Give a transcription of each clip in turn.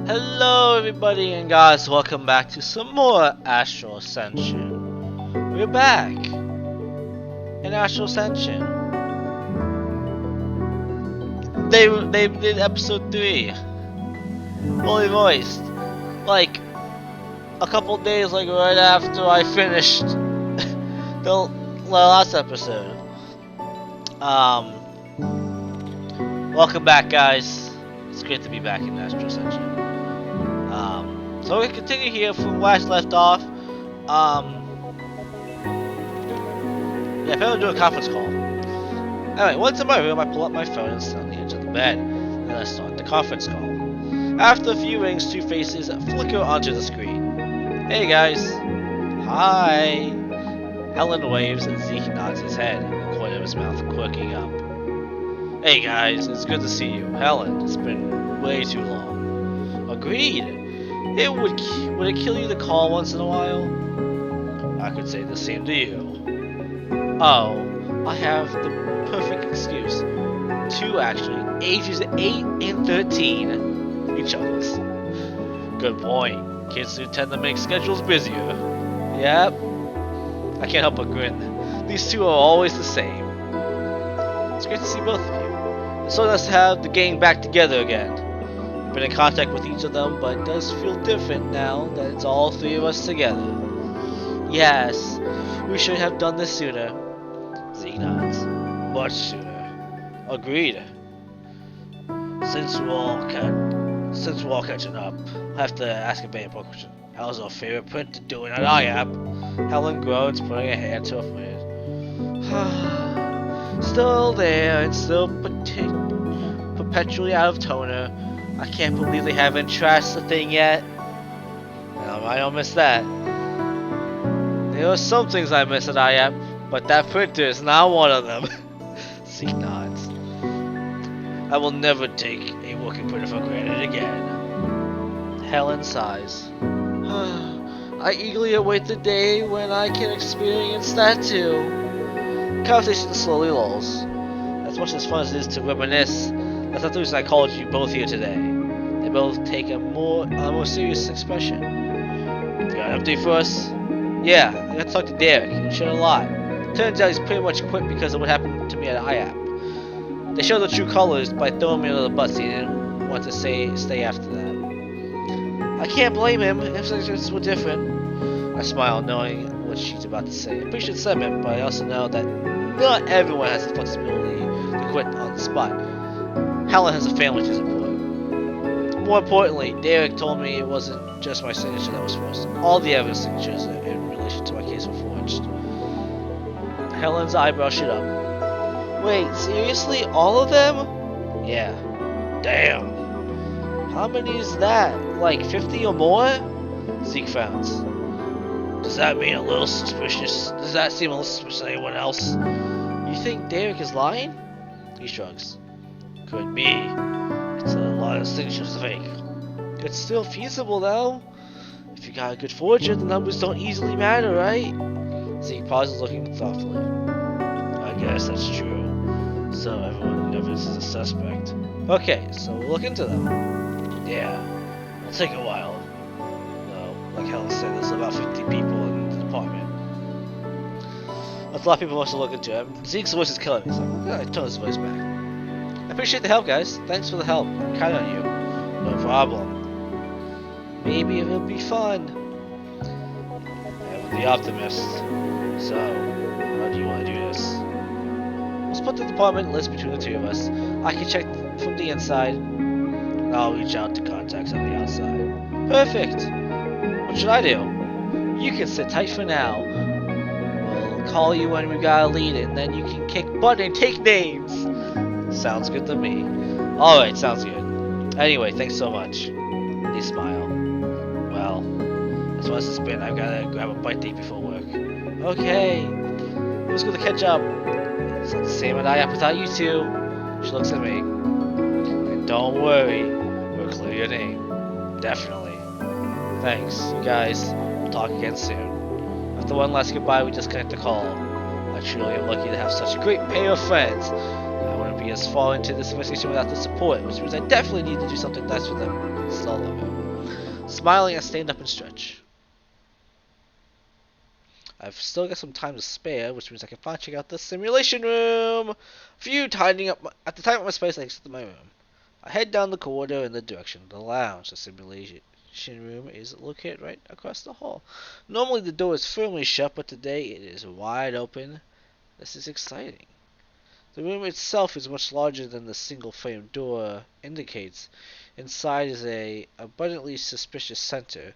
Hello everybody and guys, welcome back to some more Astral Ascension. We're back in Astral Ascension. They did episode 3. Fully voiced. Like a couple days right after I finished the last episode. Welcome back guys. It's great to be back in Astral Ascension. So we continue here from where I left off. Yeah, apparently doing a conference call. Anyway, once in my room, I pull up my phone and sit on the edge of the bed. Then I start the conference call. After a few rings, two faces flicker onto the screen. Hey guys. Hi. Helen waves and Zeke nods his head, the corner of his mouth quirking up. Hey guys, it's good to see you. Helen, it's been way too long. Agreed. Would it kill you to call once in a while? I could say the same to you. Oh, I have the perfect excuse. 2 actually, ages 8 and 13. He chuckles. Good point. Kids do tend to make schedules busier. Yep. I can't help but grin. These two are always the same. It's great to see both of you. It's so nice to have the gang back together again. Been in contact with each of them, but it does feel different now that it's all 3 of us together. Yes, we should have done this sooner. Zeke nods. Much sooner. Agreed. Since we're all catching up, I have to ask a very important question. How's our favorite printer doing at IAP? Helen groans, putting her hand to her forehead. Still there, and still perpetually out of toner. I can't believe they haven't trashed the thing yet. I don't miss that. There are some things I miss at IAP, but that printer is not one of them. Zeke nods. I will never take a working printer for granted again. Helen sighs. I eagerly await the day when I can experience that too. Conversation slowly lulls. As much as fun as it is to reminisce, that's not the reason I called you both here today. They both take a more serious expression. You got an update for us? Yeah, I got to talk to Derek. He shared a lot. Turns out he's pretty much quit because of what happened to me at IAP. They showed the true colors by throwing me under the bus. He didn't want to stay after that. I can't blame him. Influences were different. I smile, knowing what she's about to say. I appreciate the sentiment, but I also know that not everyone has the flexibility to quit on the spot. Helen has a family to support. More importantly, Derek told me it wasn't just my signature that was forged. All the other signatures in relation to my case were forged. Helen's eyebrows shoot up. Wait, seriously? All of them? Yeah. Damn. How many is that? Like 50 or more? Zeke frowns. Does that seem a little suspicious to anyone else? You think Derek is lying? He shrugs. Could be. It's a lot of signatures to fake. It's still feasible though. If you got a good forger, the numbers don't easily matter, right? Zeke pauses, looking thoughtfully. I guess that's true. So everyone in evidence is a suspect. Okay, so we'll look into them. Yeah, it'll take a while. No, like Helen said, there's about 50 people in the department. That's a lot of people wants to look into it. Zeke's voice is killing me, so I'm gonna turn his voice back. I appreciate the help, guys. Thanks for the help. I'm counting on you. No problem. Maybe it'll be fun. I'm the optimist. So, how do you want to do this? Let's put the department list between the 2 of us. I can check from the inside, and I'll reach out to contacts on the outside. Perfect. What should I do? You can sit tight for now. We'll call you when we got a lead, and then you can kick butt and take names. Sounds good to me. Alright, sounds good. Anyway, thanks so much. They smile. Well, as far as it's been, I've gotta grab a bite to eat before work. Okay. It was good to catch up. It's not the same at IAP without you two. She looks at me. And don't worry, we'll clear your name. Definitely. Thanks, you guys. We'll talk again soon. After one last goodbye, we disconnect the call. I truly am lucky to have such a great pair of friends. I wouldn't be as far into this investigation without the support, which means I definitely need to do something nice for them. all over. Smiling, I stand up and stretch. I've still got some time to spare, which means I can finally check out the simulation room. Tidying up at the time of my space, I exit my room. I head down the corridor in the direction of the lounge. The simulation room is located right across the hall. Normally the door is firmly shut, but today it is wide open. This is exciting. The room itself is much larger than the single frame door indicates. Inside is a abundantly suspicious center.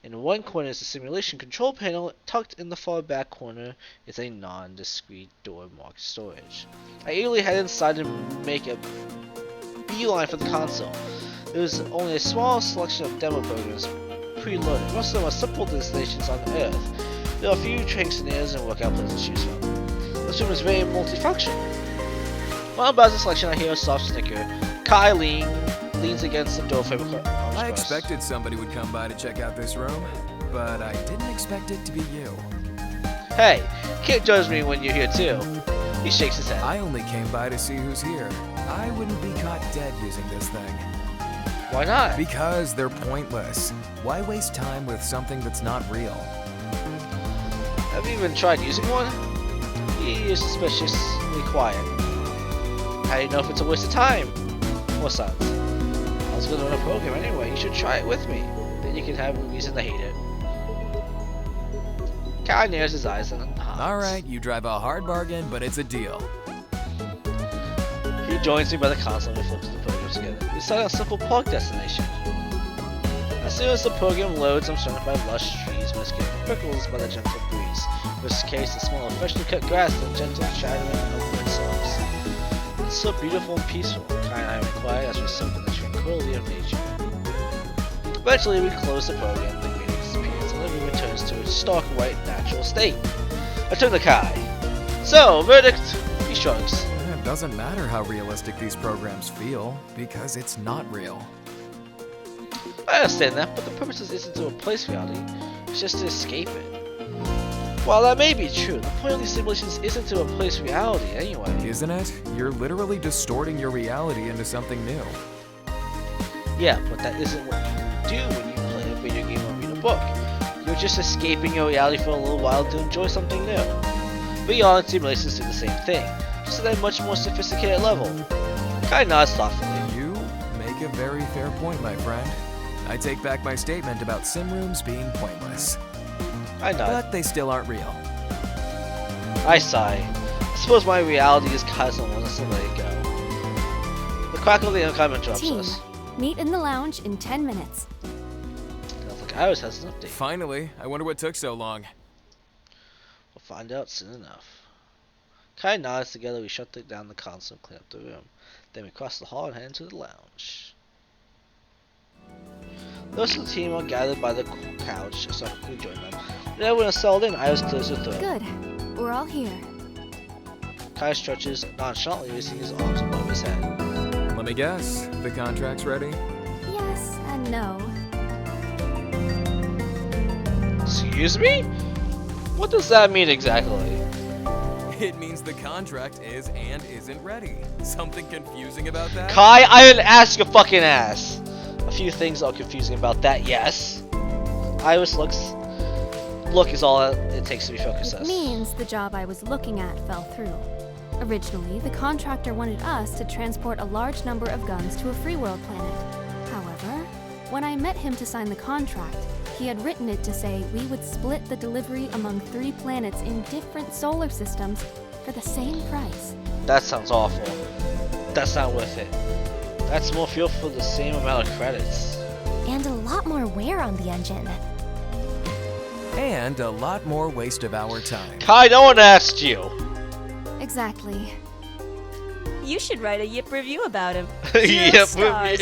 In one corner is the simulation control panel. Tucked in the far back corner is a non-discrete door marked storage. I eagerly head inside and make a beeline for the console. There is only a small selection of demo programs preloaded. Most of them are simple installations on Earth. There are a few training scenarios and workout plans to choose from. This room is very multifunctional. While I'm browsing selection, I hear a soft snicker. Kai leans against the door frame. I expected somebody would come by to check out this room, but I didn't expect it to be you. Hey, you can't judge me when you're here too. He shakes his head. I only came by to see who's here. I wouldn't be caught dead using this thing. Why not? Because they're pointless. Why waste time with something that's not real? Have you even tried using one? He is suspiciously quiet. How do you know if it's a waste of time? What sounds? I was gonna run a program anyway. You should try it with me. Then you can have a reason to hate it. Kai narrows his eyes and nods. Alright, you drive a hard bargain, but it's a deal. He joins me by the console and we flip through the program together. We start a simple park destination. As soon as the program loads, I'm surrounded by lush trees, my skin prickles by the gentle breeze, which carries the smell of freshly cut grass and the gentle chattering of bird songs. It's so beautiful and peaceful. Kai and I are quiet as we soak in the tranquility of nature. Eventually, we close the program, the green disappears, and the room returns to its stark white natural state. I turn to Kai. So, verdict? He shrugs. It doesn't matter how realistic these programs feel, because it's not real. I understand that, but the purpose isn't to replace reality, it's just to escape it. While that may be true, the point of these simulations isn't to replace reality anyway. Isn't it? You're literally distorting your reality into something new. Yeah, but that isn't what you do when you play a video game or read a book. You're just escaping your reality for a little while to enjoy something new. VR and simulations do the same thing, just at a much more sophisticated level. Kai nods thoughtfully. You make a very fair point, my friend. I take back my statement about sim rooms being pointless. I nod. But they still aren't real. I sigh. I suppose my reality is Kai's and wants to let it go. The crackle of the intercom interrupts us. Meet in the lounge in 10 minutes. Sounds like Iris has an update. Finally, I wonder what took so long. We'll find out soon enough. Kai nods. Together we shut down the console and clean up the room. Then we cross the hall and head into the lounge. The rest of the team are gathered by the couch, so I quickly join them. When everyone is settled in, Iris clears her throat. Good. We're all here. Kai stretches nonchalantly, raising his arms above his head. Let me guess, the contract's ready? Yes and no. Excuse me? What does that mean exactly? It means the contract is and isn't ready. Something confusing about that? Kai, I didn't ask your fucking ass. A few things are confusing about that, yes. Iris look is all it takes to be focused. It means the job I was looking at fell through. Originally, the contractor wanted us to transport a large number of guns to a free world planet. However, when I met him to sign the contract, he had written it to say we would split the delivery among 3 planets in different solar systems for the same price. That sounds awful. That's not worth it. That's more fuel for the same amount of credits. And a lot more wear on the engine. And a lot more waste of our time. Kai, no one asked you. Exactly. You should write a Yip review about him. Yep. Stars.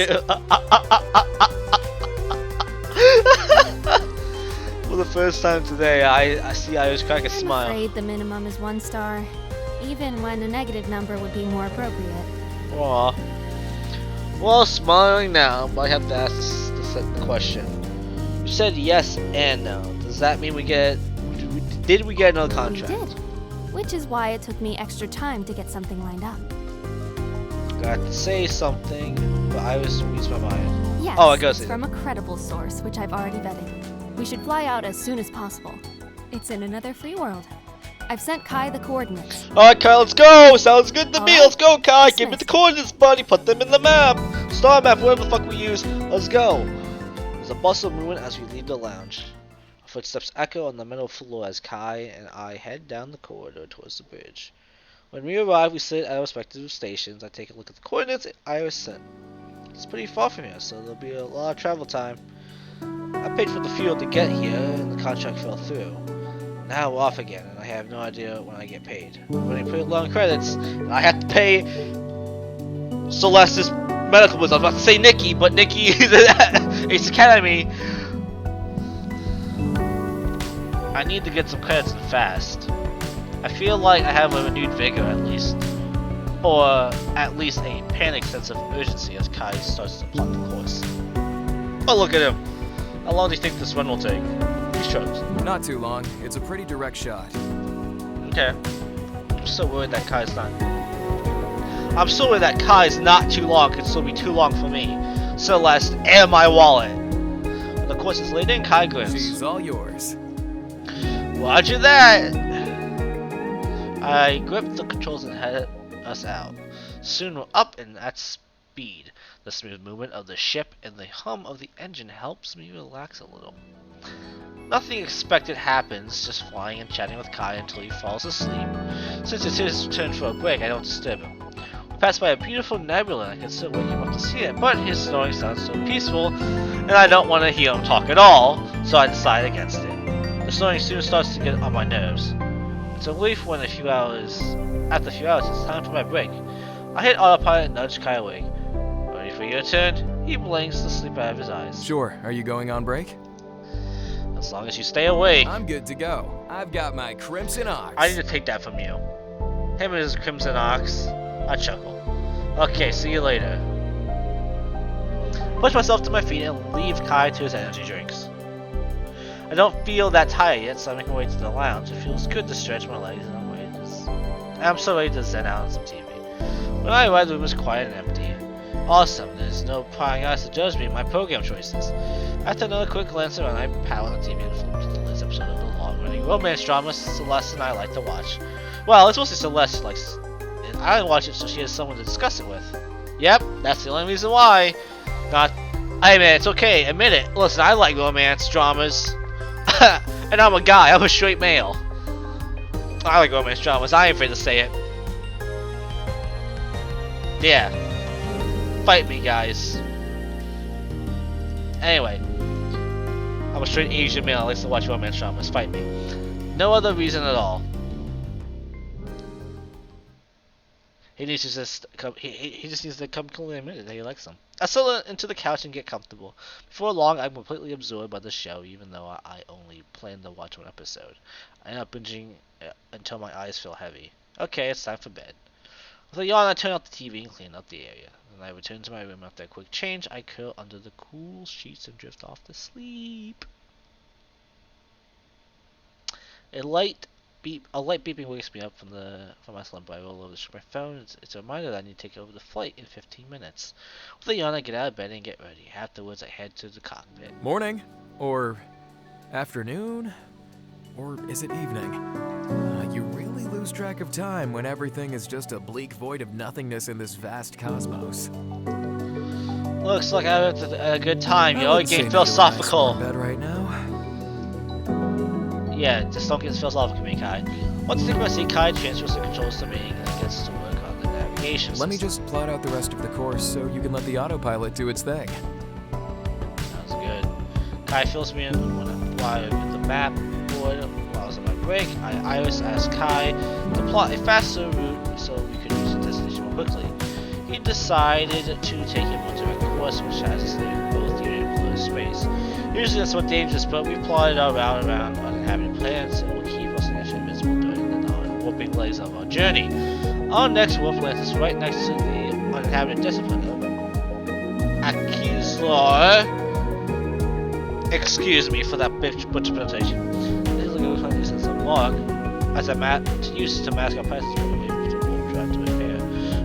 For the first time today, I see Iris crack a I'm smile. afraid the minimum is 1 star, even when a negative number would be more appropriate. Aw. Well, smiling now, but I have to ask the question. You said yes and no. Does that mean did we get another contract? We did, which is why it took me extra time to get something lined up. Got to say something, but Iris reads my mind. Yes, Oh, I gotta it's see from a credible source, which I've already vetted. We should fly out as soon as possible. It's in another free world. I've sent Kai the coordinates. Alright, Kai, let's go! Sounds good to me! Alright. Let's go, Kai! Give me the Dismissed. coordinates, buddy! Put them in the map! Star map, whatever the fuck we use. Let's go! There's a bustle movement as we leave the lounge. Our footsteps echo on the metal floor as Kai and I head down the corridor towards the bridge. When we arrive, we sit at our respective stations. I take a look at the coordinates Iris sent. It's pretty far from here, so there'll be a lot of travel time. I paid for the fuel to get here, and the contract fell through. Now we're off again, and I have no idea when I get paid. When I put long credits, and I have to pay Celeste's medical bills. I was about to say Nikki, but Nikki is at Ace Academy. I need to get some credits in fast. I feel like I have a renewed vigor at least. Or at least a panic sense of urgency as Kai starts to plot the course. Oh, look at him. How long do you think this run will take? He shrugs. Not too long. It's a pretty direct shot. Okay. I'm so worried that Kai's not. I'm so worried that Kai's not too long. Could still be too long for me, Celeste, and my wallet. When the course is laid in, Kai grins. She's all yours. Roger that. I grip the controls and head us out. Soon we're up and at speed. The smooth movement of the ship and the hum of the engine helps me relax a little. Nothing expected happens, just flying and chatting with Kai until he falls asleep. Since it's his turn for a break, I don't disturb him. We pass by a beautiful nebula and I consider waking him up to see it, but his snoring sounds so peaceful, and I don't want to hear him talk at all, so I decide against it. The snoring soon starts to get on my nerves. It's a relief when after a few hours, it's time for my break. I hit autopilot and nudge Kai awake. Ready for your turn? He blinks the sleep out of his eyes. Sure. Are you going on break? As long as you stay awake. I'm good to go. I've got my Crimson Ox. I need to take that from you. Him and his Crimson Ox. I chuckle. Okay, see you later. Push myself to my feet and leave Kai to his energy drinks. I don't feel that tired yet, so I make my way to the lounge. It feels good to stretch my legs and I'm so ready to zen out on some TV. When I arrive, the room is quiet and empty. Awesome, there's no prying eyes to judge me and my program choices. After another quick glance around, I power on the TV and flip to the latest episode of the long-running romance drama Celeste and I like to watch. Well, it's mostly Celeste likes it. I watch it so she has someone to discuss it with. Yep, that's the only reason why. Not. Hey man, it's okay, admit it. Listen, I like romance dramas. And I'm a guy, I'm a straight male. I like romance dramas, I ain't afraid to say it. Yeah. Fight me, guys. Anyway. I'm a straight Asian male, I likes to watch romance dramas. Fight me. No other reason at all. He needs to just come. He just needs to come clean and admit it that he likes them. I settle into the couch and get comfortable. Before long, I'm completely absorbed by the show, even though I only plan to watch one episode. I end up binging until my eyes feel heavy. Okay, it's time for bed. With a yawn, I turn off the TV and clean up the area. When I return to my room after a quick change, I curl under the cool sheets and drift off to sleep. A light beeping wakes me up from my slumber. I roll over to my phone. It's a reminder that I need to take over the flight in 15 minutes. With a yawn, I get out of bed and get ready. Afterwards, I head to the cockpit. Morning? Or afternoon? Or is it evening? You really lose track of time when everything is just a bleak void of nothingness in this vast cosmos. Looks like I had a good time, yo. I would say Getting that you're philosophical. in bed right now. Yeah, just don't get philosophical with me, Kai. Once the sequence, Kai transfers the controls to me and gets to work on the navigation Let me system. just plot out the rest of the course so you can let the autopilot do its thing. Sounds good. Kai fills me in while I get the map board while I was on my break. Iris asked Kai to plot a faster route so we could reach the destination more quickly. He decided to take a more direct course, which has us leaving both unit and closed space. Usually that's what dangerous, but we plotted our route around uninhabited planets and will keep us naturally invisible during the non-warping legs of our journey. Our next warp planet is right next to the uninhabited discipline of Akizlar. Excuse me for that butcher pronunciation. This is a good since a log as a mat to use to mask our presence when we able to warp drive to repair.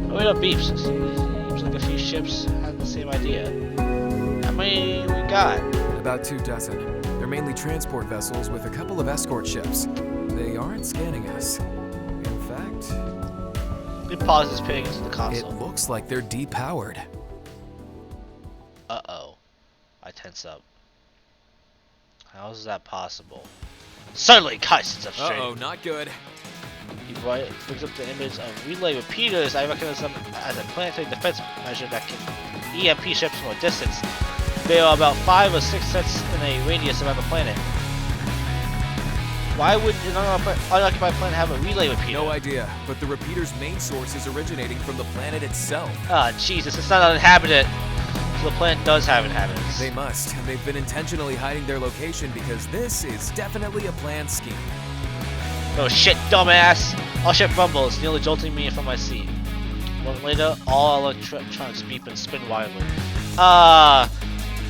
But we don't beeps. Seems like a few ships had the same idea. many we got? About 2 dozen. They're mainly transport vessels with a couple of escort ships. They aren't scanning us. In fact, Let me pause this ping into the it console. looks like they're depowered. Uh-oh. I tense up. How is that possible? Suddenly, Kai sits up straight. Uh-oh, not good. He brings up the image of relay repeaters. I recognize them as a planetary defense measure that can EMP ships from a distance. There are about 5 or 6 sets in a radius around the planet. Why would an unoccupied planet have a relay repeater? No idea, but the repeater's main source is originating from the planet itself. Ah, Jesus, it's not uninhabited. So the planet does have inhabitants. They must, and they've been intentionally hiding their location because this is definitely a planned scheme. Oh shit, dumbass! Our ship rumbles, nearly jolting me from my seat. A moment later, all electronics beep and spin wildly.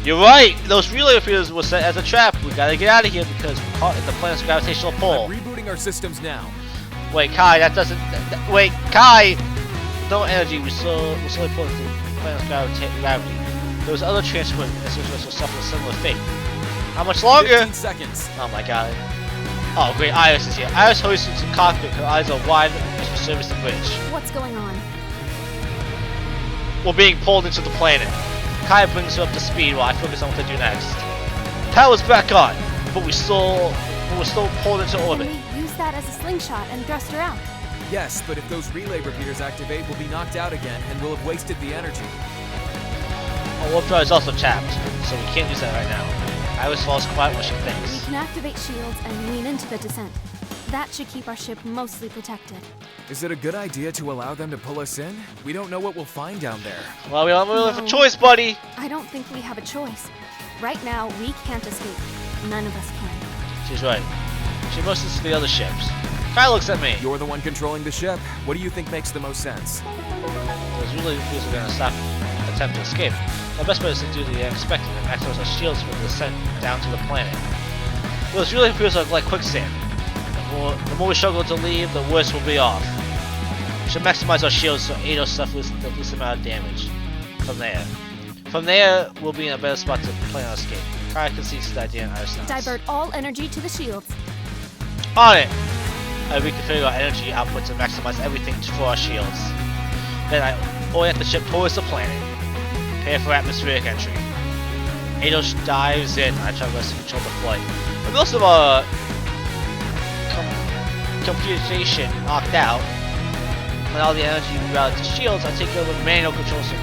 You're right! Those relay repeaters were set as a trap. We gotta get out of here because we're caught in the planet's gravitational pull. I'm rebooting our systems now. Wait, Kai, that doesn't... wait, Kai! No energy, we're slowly pulling through the planet's gravity. Those other transport vessels will suffer a similar fate. How much longer? 15 seconds. Oh my god. Oh great, Iris is here. Iris hoists into the cockpit, her eyes are wide as we service the bridge. What's going on? We're being pulled into the planet. Kai brings her up to speed while I focus on what to do next. Power's back on, but we're still pulled into orbit. Can we use that as a slingshot and thrust her out? Yes, but if those relay repeaters activate, we'll be knocked out again, and we'll have wasted the energy. Our warp drive is also tapped, so we can't use that right now. Iris falls quiet when she We thinks. can activate shields and lean into the descent. That should keep our ship mostly protected. Is it a good idea to allow them to pull us in? We don't know what we'll find down there. Well, we don't really have a No. choice, buddy! I don't think we have a choice. Right now, we can't escape. None of us can. She's right. She motions to the other ships. Kai looks at me. You're the one controlling the ship. What do you think makes the most sense? Those really feels are going to stop attempt to escape. The best bet is to do the unexpected and activate our shields for the descent down to the planet. Those really feels are like quicksand. The more we struggle to leave, the worse we'll be off. We should maximize our shields so Eidos suffers the least amount of damage. From there, we'll be in a better spot to plan our escape. Kai concedes the idea and Iris nods. Divert all energy to the shields. On it! I reconfigure our energy output to maximize everything for our shields. Then I orient the ship towards the planet. Prepare for atmospheric entry. Eidos dives in. I try to control the flight. With most of our computation knocked out, when all the energy routed to shields, I take over manual controls to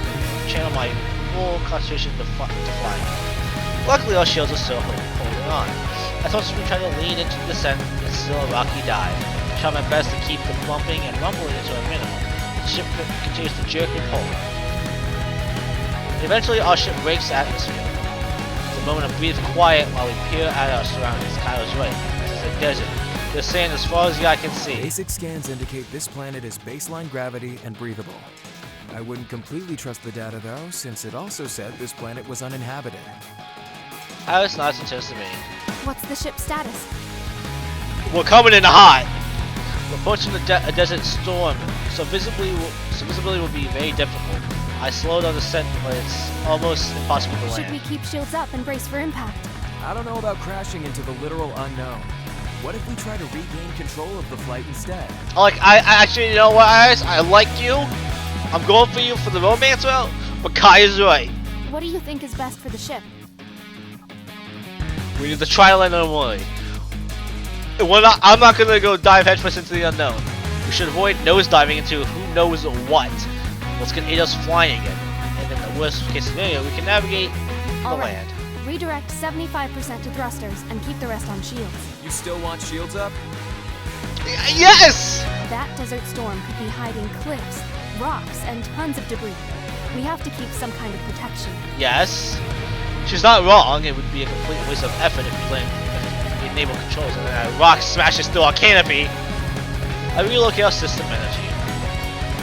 channel my full concentration to flying. Luckily, our shields are still holding on. As much as we try to lean into the descent, it's still a rocky dive. I try my best to keep the bumping and rumbling into a minimum. The ship continues to jerk and pull. Eventually, our ship breaks atmosphere. It's a moment of breathe quiet while we peer at our surroundings. Kyle's right. This is a desert. There's sand as far as the eye can see. Basic scans indicate this planet is baseline gravity and breathable. I wouldn't completely trust the data though, since it also said this planet was uninhabited. Iris nods and turns to me. What's the ship's status? We're coming in hot! We're approaching a desert storm, so visibility will be very difficult. I slowed on the descent, but it's almost impossible to Should land. we keep shields up and brace for impact? I don't know about crashing into the literal unknown. What if we try to regain control of the flight instead? I actually, you know what, Iris? I like you. I'm going for you for the romance route, but Kai is right. What do you think is best for the ship? We need to try to land on Wooly. I'm not gonna go dive headfirst into the unknown. We should avoid nose diving into who knows what. Let's get Eidos flying again. And in the worst case scenario, we can navigate the All right. land. Redirect 75% to thrusters and keep the rest on shields. You still want shields up? Yes! That desert storm could be hiding cliffs, rocks, and tons of debris. We have to keep some kind of protection. Yes. She's not wrong. It would be a complete waste of effort if we enable controls and then a rock smashes through our canopy. I relocate our system energy.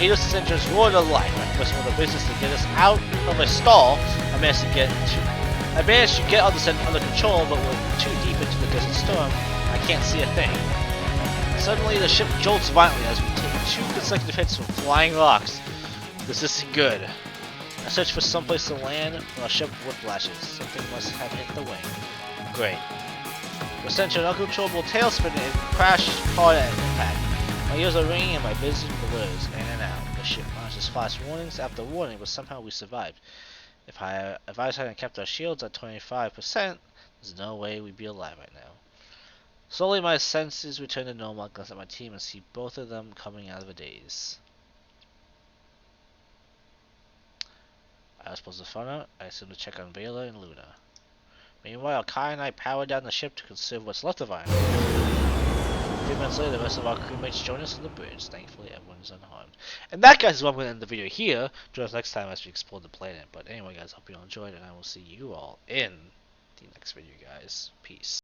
Eidos' engines roar to life. I press one of the business to get us out of a stall. I managed to get our descent under control, but we're too deep into the desert storm. I can't see a thing. Suddenly, the ship jolts violently as we take 2 consecutive hits from flying rocks. This isn't good. I searched for someplace to land when our ship whiplashes. Something must have hit the wing. Great. We sent an uncontrollable tailspin and crashed hard at impact. My ears are ringing and my vision blurs in and out. The ship launches flash warnings after warning, but somehow we survived. If I hadn't kept our shields at 25%, there's no way we'd be alive right now. Slowly my senses return to normal. I glance at my team and see both of them coming out of a daze. I was supposed to phone out. I assumed to check on Vela and Luna. Meanwhile, Kai and I powered down the ship to conserve what's left of Iron. A few minutes later, the rest of our crewmates join us on the bridge. Thankfully, everyone is unharmed. And that, guys, is what I'm going to end the video here. Join us next time as we explore the planet. But anyway, guys, hope you all enjoyed, and I will see you all in the next video, guys. Peace.